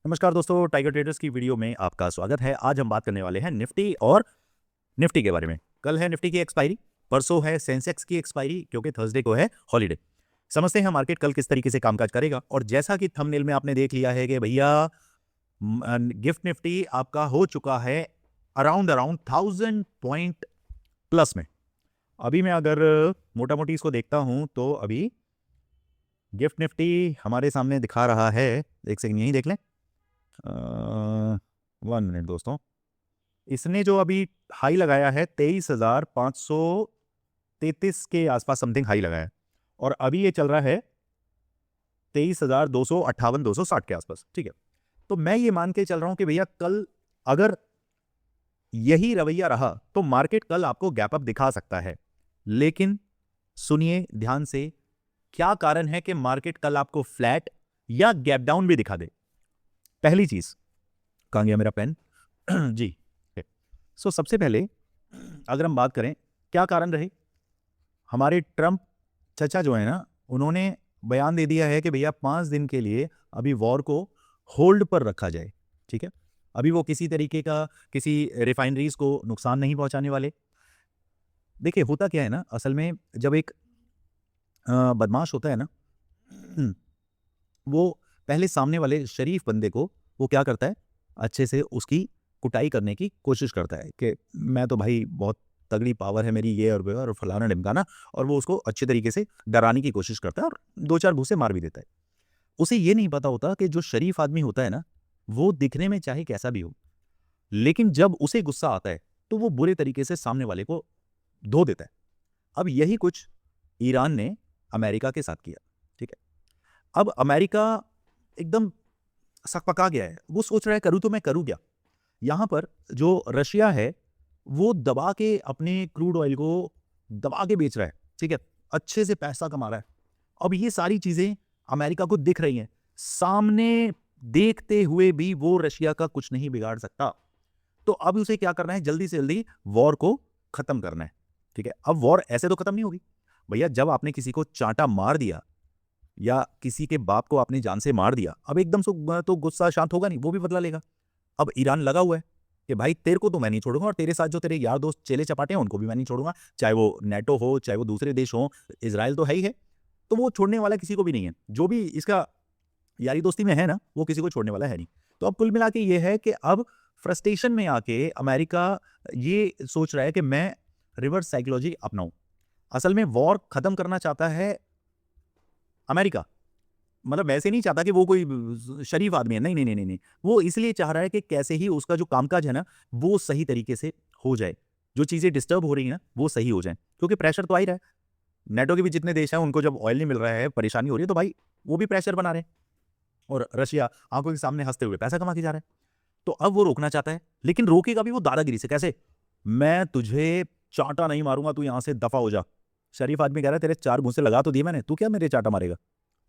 नमस्कार दोस्तों, tiger traders की वीडियो में आपका स्वागत है। आज हम बात करने वाले हैं निफ्टी और निफ्टी के बारे में। कल है निफ्टी की एक्सपायरी, परसों है सेंसेक्स की एक्सपायरी क्योंकि थर्सडे को है हॉलीडे। समझते हैं मार्केट कल किस तरीके से कामकाज करेगा। और जैसा कि थंबनेल में आपने देख लिया है कि भैया गिफ्ट निफ्टी आपका हो चुका है अराउंड 1000 पॉइंट प्लस में। अभी मैं अगर मोटा मोटी इसको देखता हूं तो अभी गिफ्ट निफ्टी हमारे सामने दिखा रहा है, एक सेकंड यही देख लें, 1 मिनट दोस्तों। इसने जो अभी हाई लगाया है 23,533 के आसपास समथिंग हाई लगाया है, और अभी ये चल रहा है 23,258 260 के आसपास। ठीक है, तो मैं ये मान के चल रहा हूं कि भैया कल अगर यही रवैया रहा तो मार्केट कल आपको गैप अप दिखा सकता है। लेकिन सुनिए ध्यान से, क्या कारण है कि मार्केट कल आपको फ्लैट या गैप डाउन भी दिखा दे। पहली चीज, कहां गया मेरा पेन जी। सबसे पहले अगर हम बात करें क्या कारण रहे, हमारे ट्रंप चचा जो है ना, उन्होंने बयान दे दिया है कि भैया 5 दिन के लिए अभी वॉर को होल्ड पर रखा जाए। ठीक है, अभी वो किसी तरीके का किसी रिफाइनरीज को नुकसान नहीं पहुंचाने वाले। देखिए होता क्या है ना, असल में जब एक बदमाश होता है ना, वो पहले सामने वाले शरीफ बंदे को वो क्या करता है, अच्छे से उसकी कुटाई करने की कोशिश करता है कि मैं तो भाई बहुत तगड़ी पावर है मेरी, ये और फलाना ढिमकाना, और वो उसको अच्छे तरीके से डराने की कोशिश करता है और 2-4 घूंसे मार भी देता है। उसे ये नहीं पता होता कि जो शरीफ आदमी होता है ना, वो दिखने में चाहे कैसा भी हो, लेकिन जब उसे गुस्सा आता है तो वो बुरे तरीके से सामने वाले को धो देता है। अब यही कुछ ईरान ने अमेरिका के साथ किया। ठीक है, अब अमेरिका एकदम सकपका गया है, वो सोच रहा है करूं तो मैं करूं क्या। यहां पर जो रशिया है वो दबा के अपने क्रूड ऑयल को दबा के बेच रहा है। ठीक है, अच्छे से पैसा कमा रहा है। अब ये सारी चीजें अमेरिका को दिख रही हैं सामने, देखते हुए भी वो रशिया का कुछ नहीं बिगाड़ सकता। तो अब उसे क्या करना है, जल्दी से जल्दी वॉर को खत्म करना है। ठीक है, अब वॉर ऐसे तो खत्म नहीं होगी भैया। जब आपने किसी को चांटा मार दिया या किसी के बाप को आपने जान से मार दिया, अब एकदम से तो गुस्सा शांत होगा नहीं, वो भी बदला लेगा। अब ईरान लगा हुआ है कि भाई तेरे को तो मैं नहीं छोड़ूंगा, और तेरे साथ जो तेरे यार दोस्त चेले चपाटे हैं उनको भी मैं नहीं छोड़ूंगा, चाहे वो नेटो हो चाहे वो दूसरे देश हो, इजराइल तो है ही है। तो वो छोड़ने वाला किसी को भी नहीं है, जो भी इसका यारी दोस्ती में है ना, वो किसी को छोड़ने वाला है नहीं। तो अब कुल मिला के ये है कि अब फ्रस्ट्रेशन में आके अमेरिका ये सोच रहा है कि मैं रिवर्स साइकोलॉजी अपनाऊं। असल में वॉर खत्म करना चाहता है अमेरिका, मतलब वैसे नहीं चाहता कि वो कोई शरीफ आदमी है, नहीं नहीं नहीं नहीं नहीं। वो इसलिए चाह रहा है कि कैसे ही उसका जो कामकाज है ना वो सही तरीके से हो जाए, जो चीजें डिस्टर्ब हो रही है ना वो सही हो जाए, क्योंकि प्रेशर तो आ ही रहा है। नेटो के भी जितने देश हैं उनको जब ऑयल नहीं मिल रहा है, परेशानी हो रही है, तो भाई वो भी प्रेशर बना रहे हैं। और रशिया आंखों के सामने हंसते हुए पैसा कमा के जा रहा है। तो अब वो रोकना चाहता है, लेकिन रोकेगा भी वो दादागिरी से। कैसे, मैं तुझे चांटा नहीं मारूंगा, तू यहां से दफा हो जा। शरीफ आदमी कह रहा है तेरे 4 घूंसे लगा तो दिए मैंने, तू क्या मेरे चांटा मारेगा।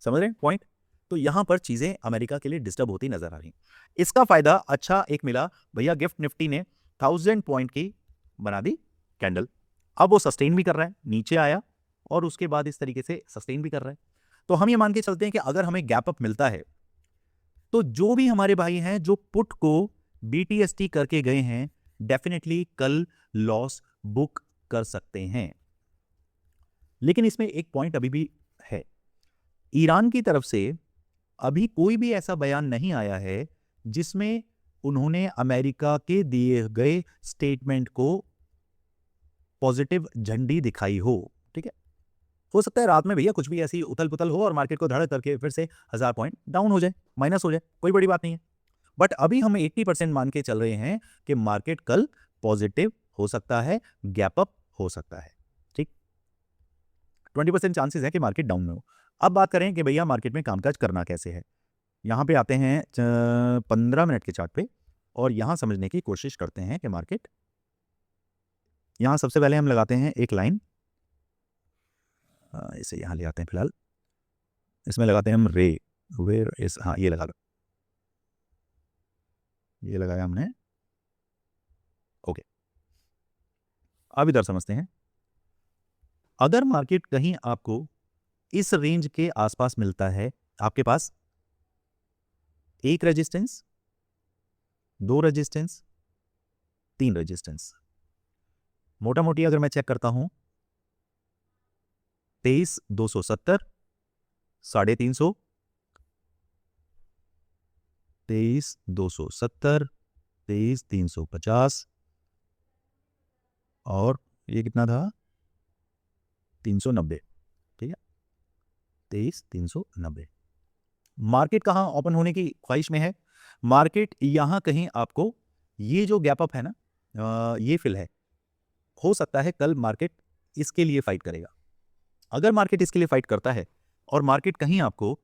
समझ रहे हैं पॉइंट। तो यहां पर चीजें अमेरिका के लिए डिस्टर्ब होती नजर आ रही। इसका फायदा अच्छा एक मिला भैया, गिफ्ट निफ्टी ने 1000 पॉइंट की बना दी कैंडल। अब वो सस्टेन भी कर रहा है, नीचे आया और उसके बाद इस तरीके से सस्टेन भी कर रहा है। तो हम ये मान के चलते हैं कि अगर हमें गैप अप मिलता है तो जो भी हमारे भाई हैं जो पुट को बीटीएसटी करके गए हैं, डेफिनेटली कल लॉस बुक कर सकते हैं। लेकिन इसमें एक पॉइंट अभी भी है, ईरान की तरफ से अभी कोई भी ऐसा बयान नहीं आया है जिसमें उन्होंने अमेरिका के दिए गए स्टेटमेंट को पॉजिटिव झंडी दिखाई हो। ठीक है, हो सकता है रात में भैया कुछ भी ऐसी उथल पुथल हो और मार्केट को धड़क करके फिर से 1000 पॉइंट डाउन हो जाए, माइनस हो जाए, कोई बड़ी बात नहीं है। बट अभी हम 80% मान के चल रहे हैं कि मार्केट कल पॉजिटिव हो सकता है, गैप अप हो सकता है। ठीक, 20% चांसेस है कि मार्केट डाउन में हो। अब बात करें कि भैया मार्केट में कामकाज करना कैसे है, यहां पे आते हैं 15 मिनट के चार्ट पे और यहां समझने की कोशिश करते हैं कि मार्केट, यहां सबसे पहले हम लगाते हैं एक लाइन, इसे यहां ले आते हैं फिलहाल, इसमें लगाते हैं हम रे, वेयर इज, हाँ ये लगा लो, ये लगाया हमने। ओके, अब इधर समझते हैं। अगर मार्केट कहीं आपको इस रेंज के आसपास मिलता है, आपके पास एक रेजिस्टेंस, 2 रेजिस्टेंस, 3 रेजिस्टेंस। मोटा मोटी अगर मैं चेक करता हूं 23,270, 350, 23,270, 23,350 और ये कितना था 390, ठीक है 23,390। मार्केट कहां ओपन होने की ख्वाहिश में है? मार्केट यहां कहीं आपको ये जो गैप अप है ना ये फिल है। हो सकता है कल मार्केट इसके लिए फाइट करेगा। अगर मार्केट इसके लिए फाइट करता है और मार्केट कहीं आपको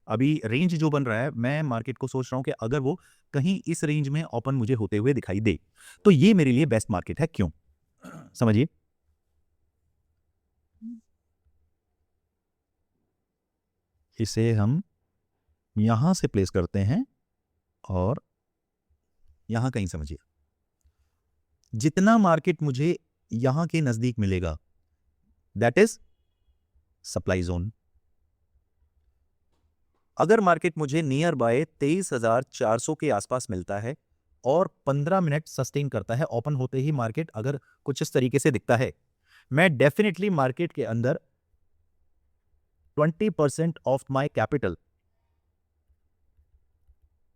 अभी रेंज जो बन रहा है, मैं मार्केट को सोच रहा हूं कि अगर वो कहीं इस रेंज में ओपन मुझे होते हुए दिखाई दे तो ये मेरे लिए बेस्ट मार्केट है। क्यों? समझिए, इसे हम यहां से प्लेस करते हैं और यहां कहीं समझिए, जितना मार्केट मुझे यहां के नजदीक मिलेगा दैट इज सप्लाई जोन। अगर मार्केट मुझे नियर बाय 23,400 के आसपास मिलता है और 15 मिनट सस्टेन करता है, ओपन होते ही मार्केट अगर कुछ इस तरीके से दिखता है, मैं डेफिनेटली मार्केट के अंदर 20% ऑफ माय कैपिटल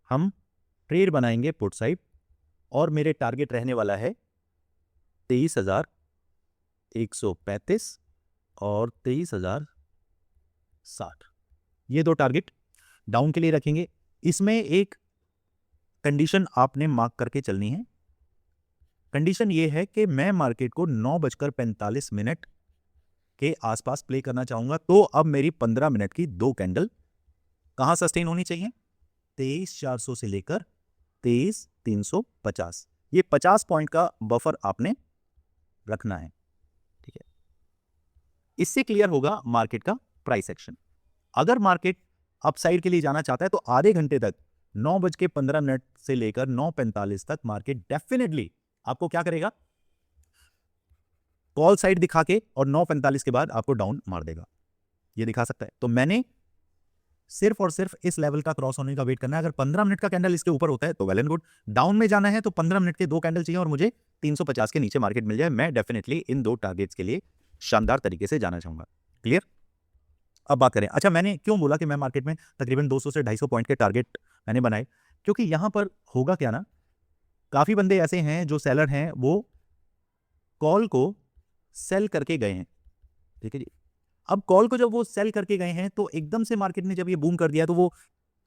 हम ट्रेड बनाएंगे पुट साइड और मेरे टारगेट रहने वाला है 23,135 और 23,060। ये दो टारगेट डाउन के लिए रखेंगे। इसमें एक कंडीशन आपने मार्क करके चलनी है। कंडीशन ये है कि मैं मार्केट को 9:45 के आसपास प्ले करना चाहूंगा। तो अब मेरी 15 मिनट की 2 कैंडल कहां सस्टेन होनी चाहिए? 23,400 से लेकर 23,350। ये 50 पॉइंट का बफर आपने रखना है, ठीक है। इससे क्लियर होगा मार्केट का प्राइस एक्शन। अगर मार्केट अपसाइड के लिए जाना चाहता है तो आधे घंटे तक 9:15 से लेकर 9:45 तक मार्केट डेफिनेटली आपको क्या करेगा? कॉल साइड दिखा के और 9:45 के बाद आपको डाउन मार देगा। ये दिखा सकता है। तो मैंने सिर्फ और सिर्फ इस लेवल का क्रॉस होने का वेट करना है। अगर 15 मिनट का कैंडल इसके ऊपर होता है तो वेल एंड गुड। डाउन में जाना है तो 15 मिनट के 2 कैंडल चाहिए और मुझे 350 के नीचे मार्केट मिल जाए। मैं डेफिनेटली इन 2 टारगेट्स के लिए शानदार तरीके से जाना चाहूंगा। क्लियर? अब बात करें, अच्छा मैंने क्यों बोला कि मैं मार्केट में तकरीबन 200 से 250 पॉइंट के टारगेट मैंने बनाए? क्योंकि यहां पर होगा क्या ना, काफी बंदे ऐसे हैं जो सेलर हैं, वो कॉल को सेल करके गए हैं, ठीक है जी। अब कॉल को जब वो सेल करके गए हैं तो एकदम से मार्केट ने जब ये बूम कर दिया तो वो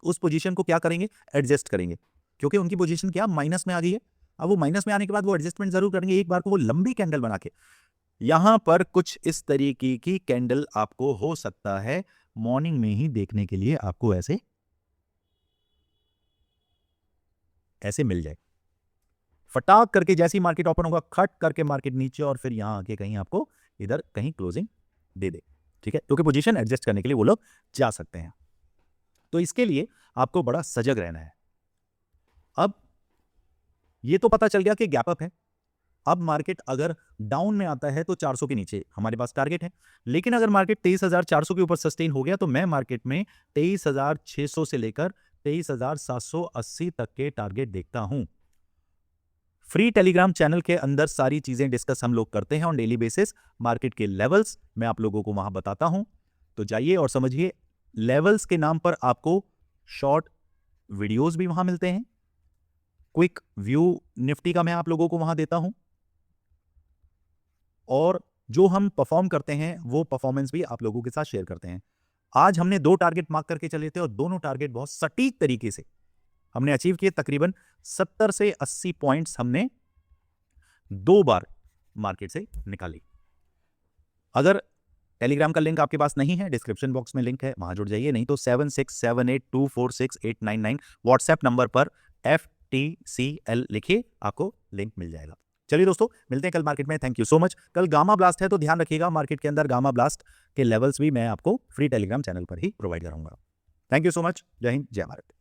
उस पोजीशन को क्या करेंगे? एडजस्ट करेंगे, क्योंकि उनकी पोजीशन क्या माइनस में आ गई है। अब वो माइनस में आने के बाद वो एडजस्टमेंट जरूर करेंगे। एक बार को वो लंबी कैंडल बना के यहां पर कुछ इस तरीके की कैंडल आपको हो सकता है मॉर्निंग में ही देखने के लिए आपको ऐसे ऐसे मिल जाए। फटाक करके जैसी मार्केट ओपन होगा खट करके मार्केट नीचे और फिर यहां आके कहीं आपको इधर कहीं क्लोजिंग दे दे, ठीक है। क्योंकि पोजीशन एडजस्ट करने के लिए वो लोग जा सकते हैं। तो इसके लिए आपको बड़ा सजग रहना है। अब ये तो पता चल गया कि गैप अप है। अब मार्केट अगर डाउन में आता है तो 400 के नीचे हमारे पास टारगेट है। लेकिन अगर मार्केट 23,400 के ऊपर सस्टेन हो गया तो मैं मार्केट में 23,600 से लेकर 23,780 तक के टारगेट देखता हूं। फ्री टेलीग्राम चैनल के अंदर सारी चीजें डिस्कस हम लोग करते हैं ऑन डेली बेसिस। मार्केट के लेवल्स मैं आप लोगों को वहां बताता हूं, तो जाइए और समझिए। लेवल्स के नाम पर आपको शॉर्ट वीडियोस भी वहां मिलते हैं। क्विक व्यू निफ्टी का मैं आप लोगों को वहां देता हूं और जो हम परफॉर्म करते हैं वो परफॉर्मेंस भी आप लोगों के साथ शेयर करते हैं। आज हमने 2 टारगेट मार्क करके चले थे और दोनों टारगेट बहुत सटीक तरीके से हमने अचीव किए। तकरीबन 70 से 80 पॉइंट्स हमने 2 बार मार्केट से निकाली। अगर टेलीग्राम का लिंक आपके पास नहीं है, डिस्क्रिप्शन बॉक्स में लिंक है, वहां जुड़ जाइए। नहीं तो 7678246899 व्हाट्सएप नंबर पर FTCL लिखिए, आपको लिंक मिल जाएगा। चलिए दोस्तों, मिलते हैं कल मार्केट में। Thank you so much. कल गामा ब्लास्ट है तो ध्यान रखिएगा, मार्केट के अंदर गामा ब्लास्ट के लेवल्स भी मैं आपको फ्री टेलीग्राम चैनल पर ही प्रोवाइड करूंगा। Thank you so much. जय हिंद, जय भारत।